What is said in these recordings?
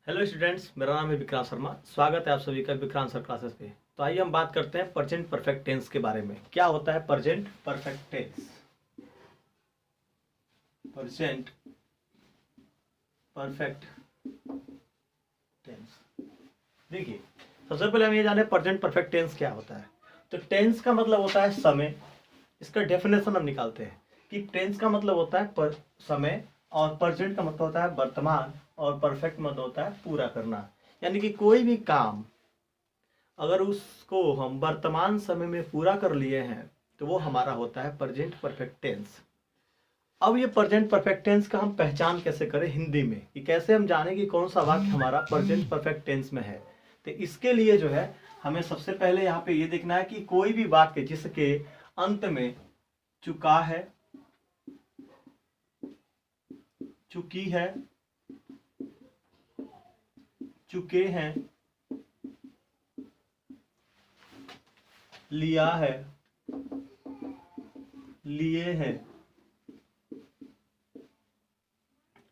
Hello students, मेरा नाम है विक्रांत शर्मा। स्वागत है आप सभी का विक्रांत सर क्लासेस पे। तो आइए हम बात करते हैं प्रेजेंट परफेक्ट टेंस के बारे में। क्या होता है present perfect tense? Present perfect tense, देखिए सबसे पहले हम ये जाने प्रेजेंट परफेक्ट टेंस क्या होता है। तो टेंस का मतलब होता है समय। इसका डेफिनेशन हम निकालते हैं कि टेंस का मतलब होता है समय, और प्रेजेंट का मतलब होता है वर्तमान, और परफेक्ट मतलब होता है पूरा करना। यानी कि कोई भी काम अगर उसको हम वर्तमान समय में पूरा कर लिए हैं तो वो हमारा होता है प्रेजेंट परफेक्ट टेंस। अब ये प्रेजेंट परफेक्ट टेंस का हम पहचान कैसे करें हिंदी में, कि कैसे हम जाने कि कौन सा वाक्य हमारा प्रेजेंट परफेक्ट टेंस में है। तो इसके लिए जो है हमें सबसे पहले यहाँ पे ये देखना है कि कोई भी वाक्य जिसके अंत में चुका है, चुकी है, चुके हैं, लिया है, लिए हैं,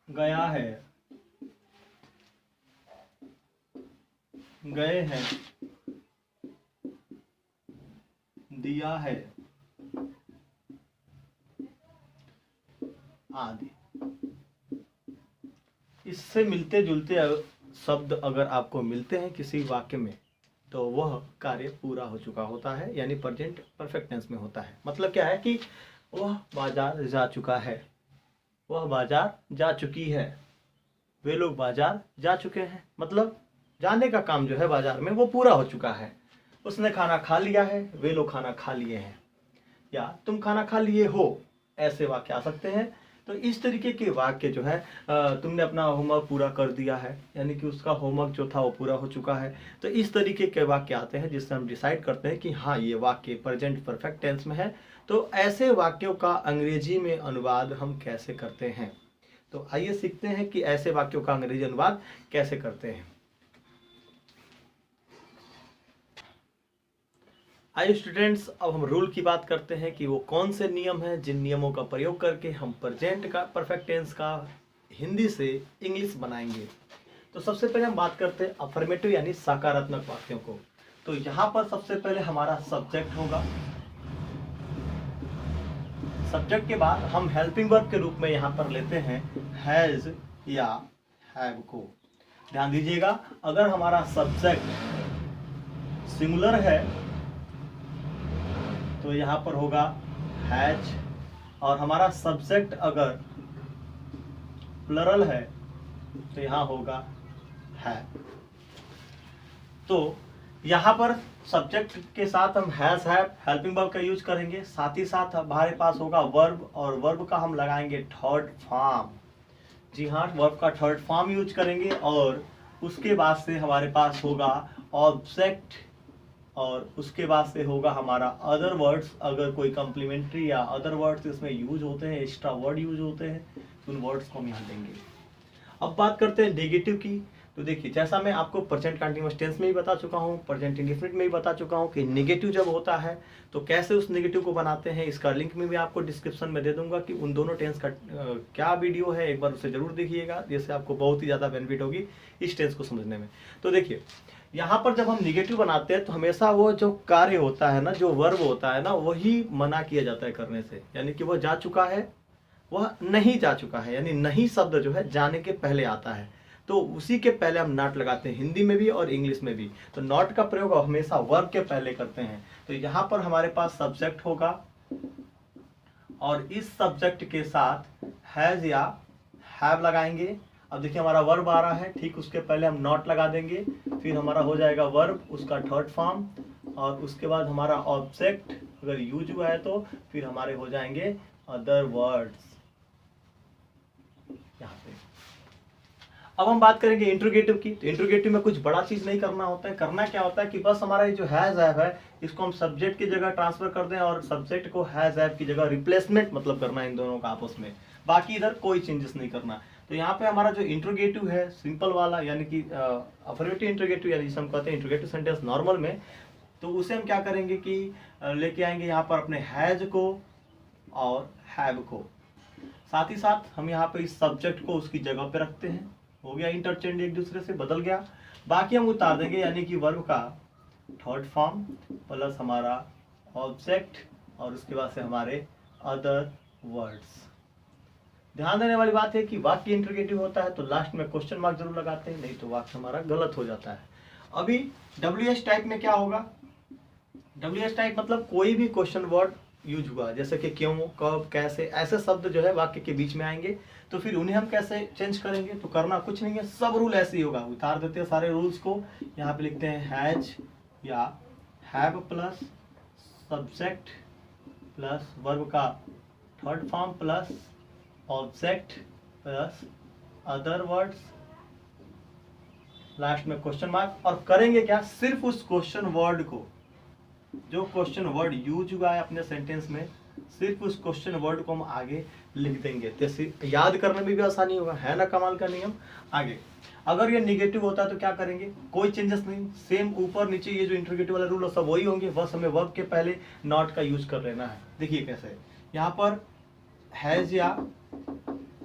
गया है, गए हैं, दिया है, आदि। इससे मिलते जुलते शब्द अगर आपको मिलते हैं किसी वाक्य में तो वह कार्य पूरा हो चुका होता है, यानी प्रेजेंट परफेक्ट टेंस में होता है। मतलब क्या है कि वह बाजार जा चुका है, वह बाजार जा चुकी है, वे लोग बाजार जा चुके हैं। मतलब जाने का काम जो है बाजार में वो पूरा हो चुका है। उसने खाना खा लिया है, वे लोग खाना खा लिए हैं, या तुम खाना खा लिए हो, ऐसे वाक्य आ सकते हैं। तो इस तरीके के वाक्य जो है तुमने अपना होमवर्क पूरा कर दिया है, यानी कि उसका होमवर्क जो था वो पूरा हो चुका है। तो इस तरीके के वाक्य आते हैं जिससे हम डिसाइड करते हैं कि हाँ ये वाक्य प्रेजेंट परफेक्ट टेंस में है। तो ऐसे वाक्यों का अंग्रेजी में अनुवाद हम कैसे करते हैं, तो आइए सीखते हैं कि ऐसे वाक्यों का अंग्रेजी अनुवाद कैसे करते हैं। आइए स्टूडेंट्स, अब हम रूल की बात करते हैं कि वो कौन से नियम हैं जिन नियमों का प्रयोग करके हम प्रेजेंट का परफेक्ट टेंस का हिंदी से इंग्लिश बनाएंगे। तो सबसे पहले हम बात करते हैं अफर्मेटिव यानी सकारात्मक वाक्यों को। तो यहाँ पर सबसे पहले हमारा सब्जेक्ट होगा। सब्जेक्ट के बाद हम हेल्पिंग वर्ब के रूप में यहाँ पर लेते हैं हैज या हैव को। ध्यान दीजिएगा, अगर हमारा सब्जेक्ट सिंगुलर है तो यहाँ पर होगा हैज, और हमारा सब्जेक्ट अगर प्लरल है तो यहाँ होगा है। तो यहाँ पर सब्जेक्ट के साथ हम हैज हैव हेल्पिंग वर्ब का यूज करेंगे, साथ ही साथ हमारे पास होगा वर्ब, और वर्ब का हम लगाएंगे थर्ड फॉर्म। जी हाँ, वर्ब का थर्ड फॉर्म यूज करेंगे, और उसके बाद से हमारे पास होगा ऑब्जेक्ट, और उसके बाद से होगा हमारा अदर वर्ड्स। अगर कोई कम्प्लीमेंट्री या अदर वर्ड्स इसमें यूज होते हैं, एक्स्ट्रा वर्ड यूज होते हैं, तो उन वर्ड्स को हम यहाँ देंगे। अब बात करते हैं नेगेटिव की। तो देखिए, जैसा मैं आपको प्रेजेंट कंटीन्यूअस टेंस में भी बता चुका हूँ, प्रेजेंट इंडेफिनिट में भी बता चुका हूँ कि नेगेटिव जब होता है तो कैसे उस नेगेटिव को बनाते हैं, इसका लिंक में भी आपको डिस्क्रिप्शन में दे दूंगा कि उन दोनों टेंस का क्या वीडियो है, एक बार उसे जरूर देखिएगा, जिससे आपको बहुत ही ज़्यादा बेनिफिट होगी इस टेंस को समझने में। तो देखिए, यहाँ पर जब हम निगेटिव बनाते हैं तो हमेशा वो जो कार्य होता है ना, जो वर्ब होता है ना, वही मना किया जाता है करने से। यानी कि वह जा चुका है, वह नहीं जा चुका है, यानी नहीं शब्द जो है जाने के पहले आता है, तो उसी के पहले हम नॉट लगाते हैं, हिंदी में भी और इंग्लिश में भी। तो नॉट का प्रयोग हमेशा वर्ब के पहले करते हैं। तो यहाँ पर हमारे पास सब्जेक्ट होगा, और इस सब्जेक्ट के साथ हैज या हैव लगाएंगे। अब देखिए, हमारा वर्ब आ रहा है, ठीक उसके पहले हम नॉट लगा देंगे, फिर हमारा हो जाएगा वर्ब, उसका थर्ड फॉर्म, और उसके बाद हमारा ऑब्जेक्ट अगर यूज हुआ है तो फिर हमारे हो जाएंगे अदर वर्ड्स यहाँ पे। अब हम बात करेंगे इंट्रोगेटिव की। तो इंट्रोगेटिव में कुछ बड़ा चीज नहीं करना होता है। करना क्या होता है कि बस हमारा ये जो हैज हैव है, इसको हम सब्जेक्ट की जगह ट्रांसफर कर दें, और सब्जेक्ट को हैज हैव की जगह रिप्लेसमेंट मतलब करना है इन दोनों का आपस में। बाकी इधर कोई चेंजेस नहीं करना। तो यहाँ पे हमारा जो इंट्रोगेटिव है सिंपल वाला, यानी कि अफर्मेटिव इंट्रोगेटिव, यानी जिसे हम कहते हैं इंट्रोगेटिव सेंटेंस नॉर्मल में, तो उसे हम क्या करेंगे कि लेके आएंगे यहाँ पर अपने हैज को और हैव को। साथ ही साथ हम यहाँ पे इस सब्जेक्ट को उसकी जगह पे रखते हैं, हो गया इंटरचेंज, एक दूसरे से बदल गया। बाकी हम उतार देंगे, यानी कि वर्ब का थर्ड फॉर्म प्लस हमारा ऑब्जेक्ट और उसके बाद से हमारे अदर वर्ड्स। ध्यान देने वाली बात है कि वाक्य इंटरोगेटिव होता है तो लास्ट में क्वेश्चन मार्क जरूर लगाते हैं, नहीं तो वाक्य हमारा गलत हो जाता है। अभी WH टाइप में क्या होगा? WH टाइप मतलब कोई भी क्वेश्चन वर्ड यूज हुआ, जैसे कि क्यों, कब, कैसे, ऐसे शब्द जो है वाक्य के बीच में आएंगे, तो फिर उन्हें हम कैसे चेंज करेंगे? तो करना कुछ नहीं है, सब रूल ऐसे ही होगा। उतार देते हैं सारे रूल्स को, यहाँ पे लिखते हैं हैज या have plus subject plus verb का third form plus object plus other words, last में क्वेश्चन मार्क। और करेंगे क्या? सिर्फ उस क्वेश्चन वर्ड को, जो क्वेश्चन वर्ड यूज हुआ है अपने सेंटेंस में, सिर्फ उस क्वेश्चन वर्ड को हम आगे लिख देंगे, जैसे याद करने में भी आसानी होगा। है ना कमाल का नियम? आगे अगर ये निगेटिव होता है तो क्या करेंगे? कोई चेंजेस नहीं, सेम ऊपर नीचे ये जो इंटरोगेटिव वाला रूल है सब वही होंगे, बस हमें वर्ब के पहले नॉट का यूज कर लेना है। देखिए कैसे, यहाँ पर हैज या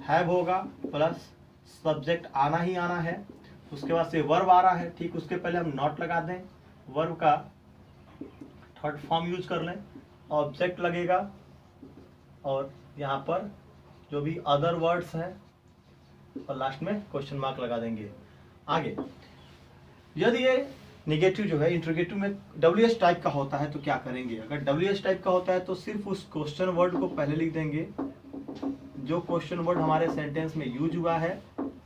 हैव होगा प्लस सब्जेक्ट आना ही आना है, उसके बाद से वर्ब आ रहा है, ठीक, उसके पहले हम नॉट लगा दें, वर्ब का थर्ड फॉर्म यूज कर लें, ऑब्जेक्ट लगेगा और यहाँ पर जो भी अदर वर्ड्स हैं और लास्ट में क्वेश्चन मार्क लगा देंगे। आगे यदि ये निगेटिव जो है इंटरोगेटिव में WH टाइप का होता है तो क्या करेंगे? अगर WH टाइप का होता है तो सिर्फ उस क्वेश्चन वर्ड को पहले लिख देंगे, जो क्वेश्चन वर्ड हमारे सेंटेंस में यूज हुआ है,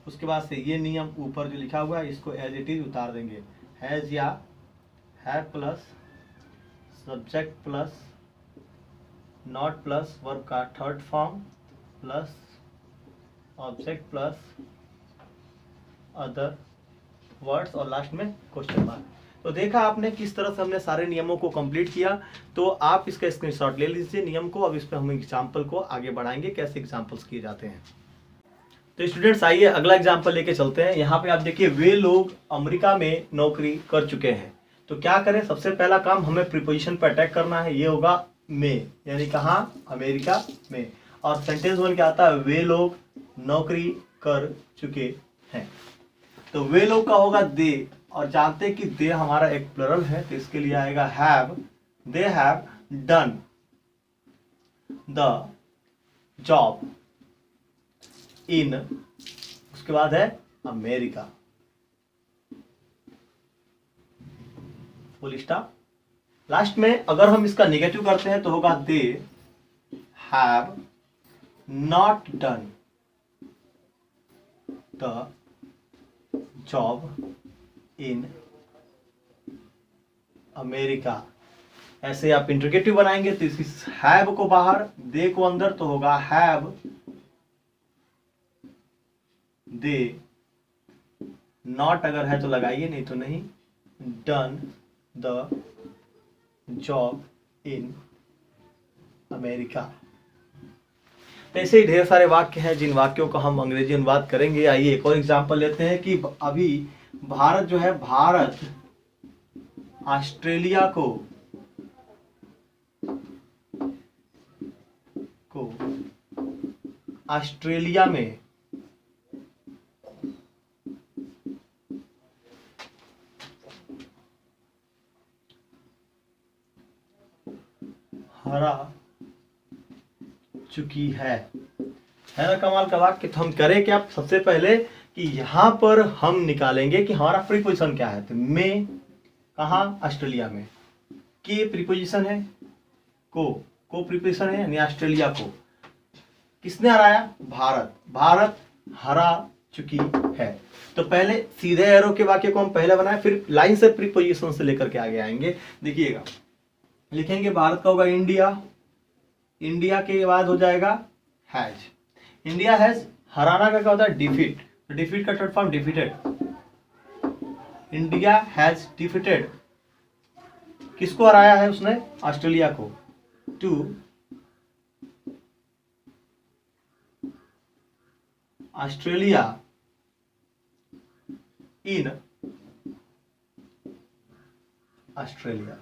उसके बाद से ये नियम ऊपर जो लिखा हुआ है इसको एज इट इज उतार देंगे। हैज या have plus subject plus not plus verb का third form plus object plus other words और लास्ट में क्वेश्चन मार्क। तो देखा आपने किस तरह से हमने सारे नियमों को कंप्लीट किया। तो आप इसका स्क्रीनशॉट ले लीजिए नियम को। अब इस पर हम एग्जाम्पल को आगे बढ़ाएंगे, कैसे एग्जाम्पल्स किए जाते हैं। तो स्टूडेंट्स आइए अगला एग्जाम्पल लेके चलते हैं। यहाँ पे आप देखिए, वे लोग अमेरिका में नौकरी कर चुके हैं। तो क्या करें? सबसे पहला काम हमें प्रीपोजिशन पर अटैक करना है, ये होगा में, यानी कहाँ? अमेरिका में। और सेंटेंस बन के आता है वे लोग नौकरी कर चुके हैं। तो वे लोग का होगा दे, और जानते हैं कि दे हमारा एक प्लरल है तो इसके लिए आएगा have. They have done the job in, उसके बाद है अमेरिका, फुल स्टॉप। लास्ट में अगर हम इसका नेगेटिव करते हैं तो होगा they have not done the job in America. ऐसे आप इंटरोगेटिव बनाएंगे तो इस हैव को बाहर, दे को अंदर, तो होगा हैव दे, नॉट अगर है तो लगाइए, नहीं तो नहीं, done the job in America. तो ऐसे ही ढेर सारे वाक्य हैं जिन वाक्यों को हम अंग्रेजी अनुवाद करेंगे। आइए एक और एग्जांपल लेते हैं कि अभी भारत जो है, भारत ऑस्ट्रेलिया को ऑस्ट्रेलिया में हरा चुकी है ना कमाल का वाक्य। तो हम करें क्या? सबसे पहले कि यहां पर हम निकालेंगे कि हमारा प्रीपोजिशन क्या है। तो में कहा? ऑस्ट्रेलिया में। के प्रीपोजिशन है, को प्रीपोजिशन है, यानी ऑस्ट्रेलिया को किसने हराया? भारत। भारत हरा चुकी है। तो पहले सीधे एरो के वाक्य को हम पहले बनाए, फिर लाइन से प्रीपोजिशन से लेकर के आगे आएंगे। देखिएगा, लिखेंगे भारत का होगा इंडिया, इंडिया के बाद हो जाएगा हैज, इंडिया हैज। हराना का क्या होता है? डिफीट, तो डिफीट का third form defeated, India has defeated. किसको हराया है उसने? ऑस्ट्रेलिया को। To Australia in Australia.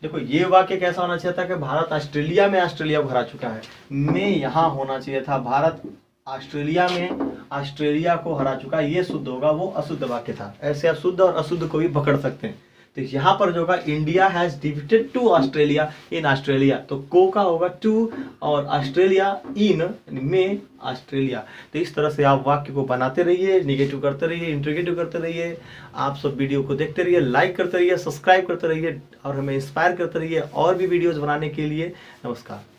देखो ये वाक्य कैसा होना चाहिए था कि भारत ऑस्ट्रेलिया में ऑस्ट्रेलिया को हरा चुका है। में यहां होना चाहिए था भारत ऑस्ट्रेलिया में ऑस्ट्रेलिया को हरा चुका, ये शुद्ध होगा, वो अशुद्ध वाक्य था। ऐसे आप शुद्ध और अशुद्ध को भी पकड़ सकते हैं। तो यहाँ पर जो होगा India has defeated to Australia in Australia, तो को का होगा टू और ऑस्ट्रेलिया इन में ऑस्ट्रेलिया। तो इस तरह से आप वाक्य को बनाते रहिए, निगेटिव करते रहिए, इंट्रोगेटिव करते रहिए। आप सब वीडियो को देखते रहिए, लाइक करते रहिए, सब्सक्राइब करते रहिए और हमें इंस्पायर करते रहिए और भी वीडियोज बनाने के लिए। नमस्कार।